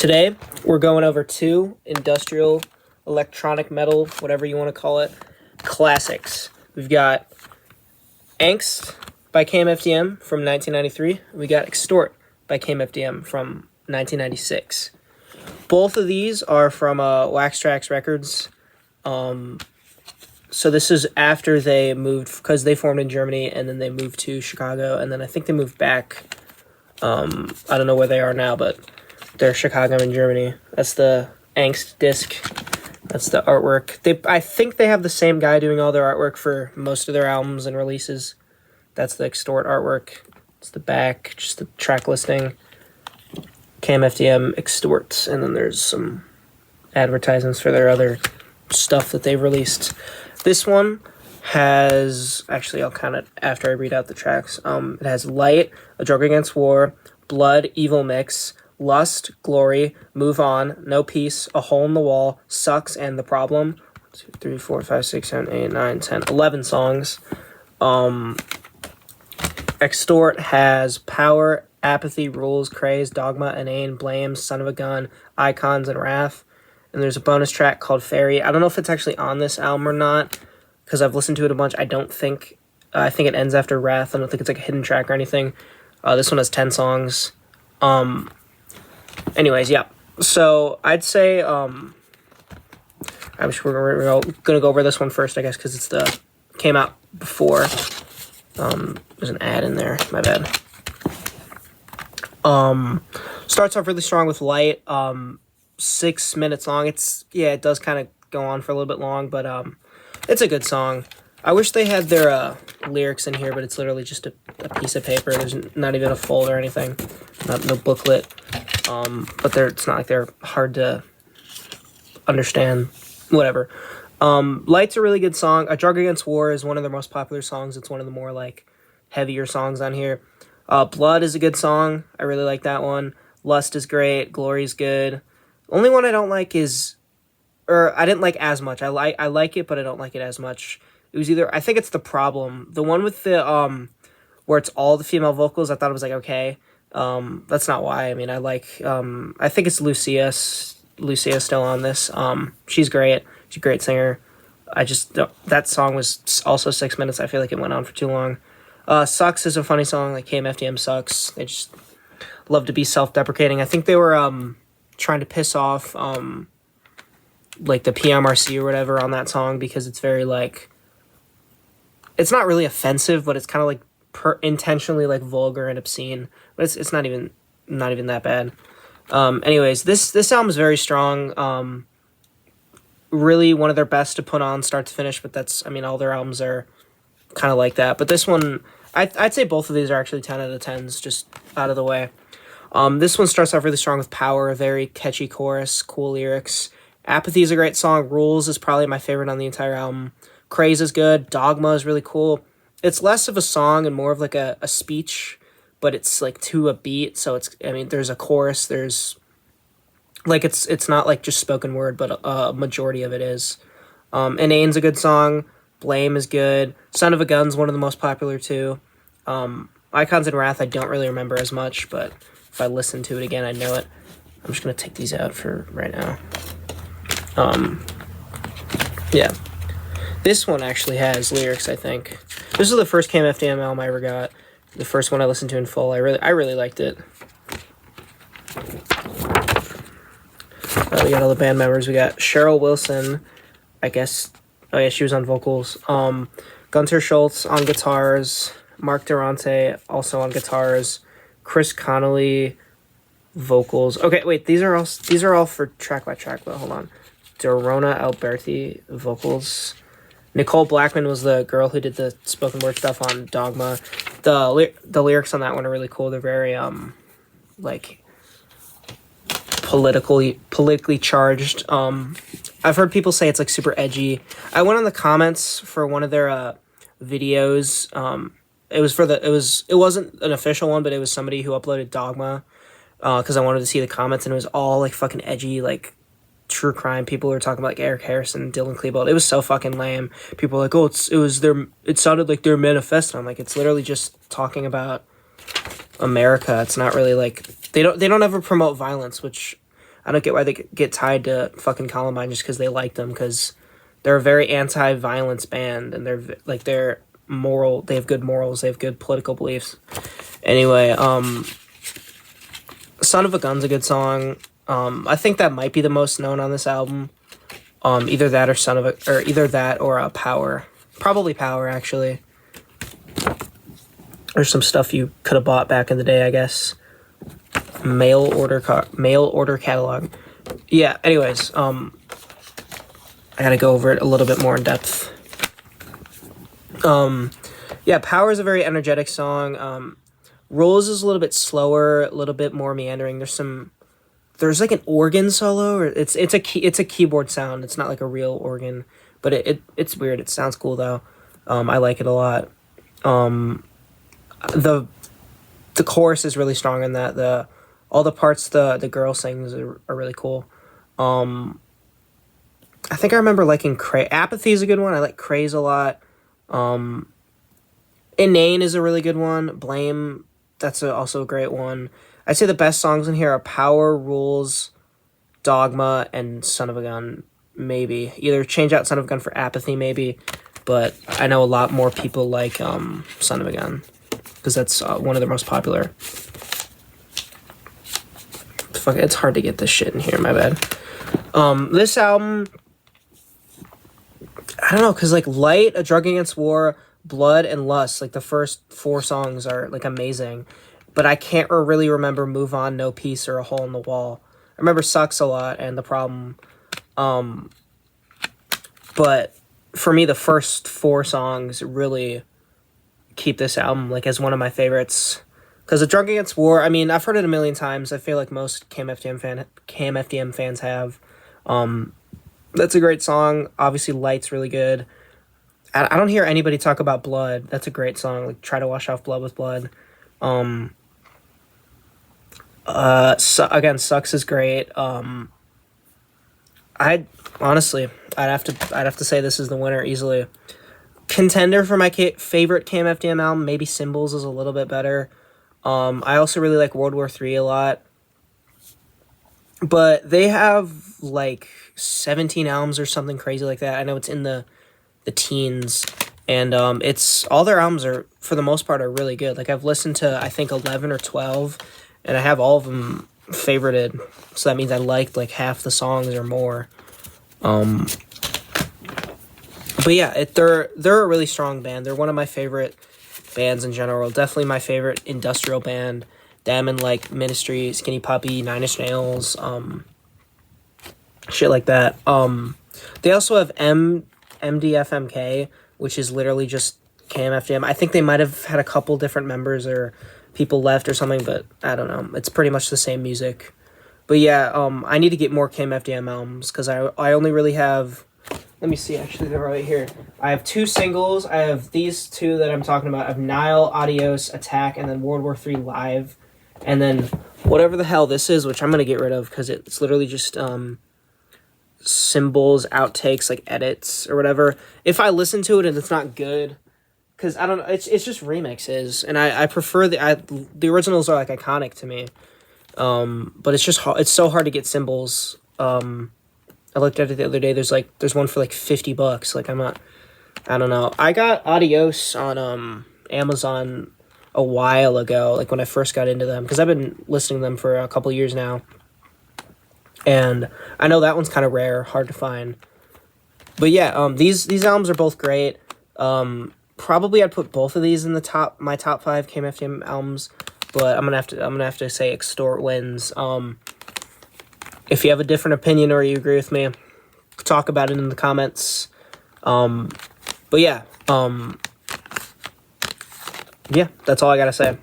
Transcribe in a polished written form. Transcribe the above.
Today, we're going over two industrial, electronic metal, whatever you want to call it, classics. We've got Angst by KMFDM from 1993. We got Xtort by KMFDM from 1996. Both of these are from Wax Trax Records. So this is after they moved, because they formed in Germany, and then they moved to Chicago, and then I think they moved back. I don't know where they are now, but they're Chicago and Germany. That's the Angst disc. That's the artwork. I think they have the same guy doing all their artwork for most of their albums and releases. That's the Xtort artwork. It's the back, just the track listing. KMFDM Xtort. And then there's some advertisements for their other stuff that they've released. This one has, actually I'll count it after I read out the tracks. It has Light, A Drug Against War, Blood, Evil Mix, Lust, Glory, Move On, No Peace, A Hole in the Wall, Sucks, and The Problem. 1, 2, 3, 4, 5, 6, 7, 8, 9, 10, 11 songs. Xtort has Power, Apathy, Rules, Craze, Dogma, Inane, Blame, Son of a Gun, Icons, and Wrath. And there's a bonus track called Fairy. I don't know if it's actually on this album or not, because I've listened to it a bunch. I think it ends after Wrath. I don't think it's like a hidden track or anything. This one has 10 songs. Anyways, yeah. So I'd say we're gonna go over this one first, I guess, because came out before. There's an ad in there. My bad. Starts off really strong with Light. 6 minutes long. It does kind of go on for a little bit long, but it's a good song. I wish they had their lyrics in here, but it's literally just a piece of paper. There's not even a fold or anything. No booklet. But it's not like they're hard to understand. Whatever. Light's a really good song. A Drug Against War is one of their most popular songs. It's one of the more like heavier songs on here. Blood is a good song. I really like that one. Lust is great. Glory's good. Only one I don't like I didn't like as much. I like it, but I don't like it as much. It was I think it's The Problem. The one with the where it's all the female vocals, I thought it was like okay. That's not why. I mean, I think it's Lucia still on this. She's great. She's a great singer. That song was also 6 minutes. I feel like it went on for too long. Sucks is a funny song. Like KMFDM sucks. They just love to be self-deprecating. I think they were trying to piss off like the PMRC or whatever on that song, because it's very like, it's not really offensive, but it's kind of like intentionally like vulgar and obscene, but it's not even that bad. Anyways, this album is very strong. Really one of their best to put on start to finish, but all their albums are kind of like that, but this one, I'd say both of these are actually 10 out of 10s, just out of the way. This one starts off really strong with Power, a very catchy chorus, cool lyrics. Apathy is a great song. Rules is probably my favorite on the entire album. Craze is good. Dogma is really cool. It's less of a song and more of like a speech, but it's like to a beat. So there's a chorus. There's like, it's not like just spoken word, but a majority of it is. Inane's a good song. Blame is good. Son of a Gun's one of the most popular too. Icons and Wrath I don't really remember as much, but if I listen to it again, I know it. I'm just going to take these out for right now. Yeah. This one actually has lyrics, I think. This is the first KMFDM album I ever got. The first one I listened to in full. I really liked it. We got all the band members. We got Cheryl Wilson, I guess. Oh yeah, she was on vocals. Gunter Schultz on guitars. Mark Durante also on guitars. Chris Connolly vocals. Okay, wait, these are all for track by track, but hold on. Dorona Alberti vocals. Nicole Blackman was the girl who did the spoken word stuff on Dogma. The lyrics on that one are really cool. They're very like politically charged. I've heard people say it's like super edgy. I went on the comments for one of their videos. It wasn't an official one, but it was somebody who uploaded Dogma because I wanted to see the comments, and it was all like fucking edgy, like true crime. People were talking about like Eric Harrison, Dylan Klebold. It was so fucking lame. People were like, oh, it sounded like their manifesto. I'm like, it's literally just talking about America. It's not really like they don't ever promote violence, which I don't get why they get tied to fucking Columbine just because they like them, because they're a very anti-violence band, and they're moral. They have good morals. They have good political beliefs. Anyway, "Son of a Gun's" a good song. I think that might be the most known on this album. Either that or "Power." Probably "Power," actually. There's some stuff you could have bought back in the day, I guess. Mail order catalog. Yeah. Anyways, I gotta go over it a little bit more in depth. Yeah, "Power" is a very energetic song. "Rules" is a little bit slower, a little bit more meandering. There's like an organ solo, or it's a keyboard sound. It's not like a real organ, but it's weird. It sounds cool though. I like it a lot. The chorus is really strong in that. All the parts the girl sings are really cool. I think I remember liking "Apathy" is a good one. I like "Craze" a lot. "Inane" is a really good one. "Blame," that's also a great one. I'd say the best songs in here are "Power," "Rules," "Dogma," and "Son of a Gun." Maybe either change out "Son of a Gun" for "Apathy," maybe. But I know a lot more people like "Son of a Gun," because that's one of the most popular. Fuck, it's hard to get this shit in here. My bad. This album, I don't know, because like "Light," "A Drug Against War," "Blood," and "Lust," like the first 4 songs are like amazing, but I can't really remember "Move On," "No Peace," or "A Hole in the Wall." I remember "Sucks" a lot and "The Problem," but for me the first 4 songs really keep this album like as one of my favorites. Because "A Drug Against War," I mean, I've heard it a million times. I feel like most KMFDM fans have. That's a great song. Obviously, "Light's" really good. I don't hear anybody talk about "Blood." That's a great song. Like, "Try to Wash Off Blood with Blood." Again, "Sucks" is great. I'd have to say this is the winner easily. Contender for my favorite KMFDM album, maybe "Symbols" is a little bit better. I also really like World War III a lot. But they have like 17 albums or something crazy like that. I know it's in the teens. And it's all their albums are, for the most part, are really good. Like, I've listened to, I think, 11 or 12, and I have all of them favorited. So that means I liked like half the songs or more. But yeah, they're a really strong band. They're one of my favorite bands in general. Definitely my favorite industrial band. Them and like Ministry, Skinny Puppy, Nine Inch Nails, shit like that. They also have MDFMK, which is literally just KMFDM. I think they might have had a couple different members or people left or something, but I don't know. It's pretty much the same music. But yeah, I need to get more KMFDM albums because I only really have. Let me see, actually, they're right here. I have 2 singles. I have these 2 that I'm talking about. I have Nile, Adios, Attack, and then World War III Live. And then whatever the hell this is, which I'm going to get rid of because it's literally just symbols, outtakes, like edits or whatever. If I listen to it and it's not good, because I don't know, it's just remixes. And I prefer the originals are like iconic to me. But it's so hard to get symbols. I looked at it the other day. There's one for like $50. Like, I don't know. I got Adios on Amazon a while ago, like when I first got into them, because I've been listening to them for a couple years now. And I know that one's kind of rare, hard to find. But yeah, these albums are both great. Probably I'd put both of these in my top 5 KMFDM albums, but I'm gonna have to say Xtort wins. If you have a different opinion or you agree with me, talk about it in the comments. But yeah, yeah, that's all I gotta say.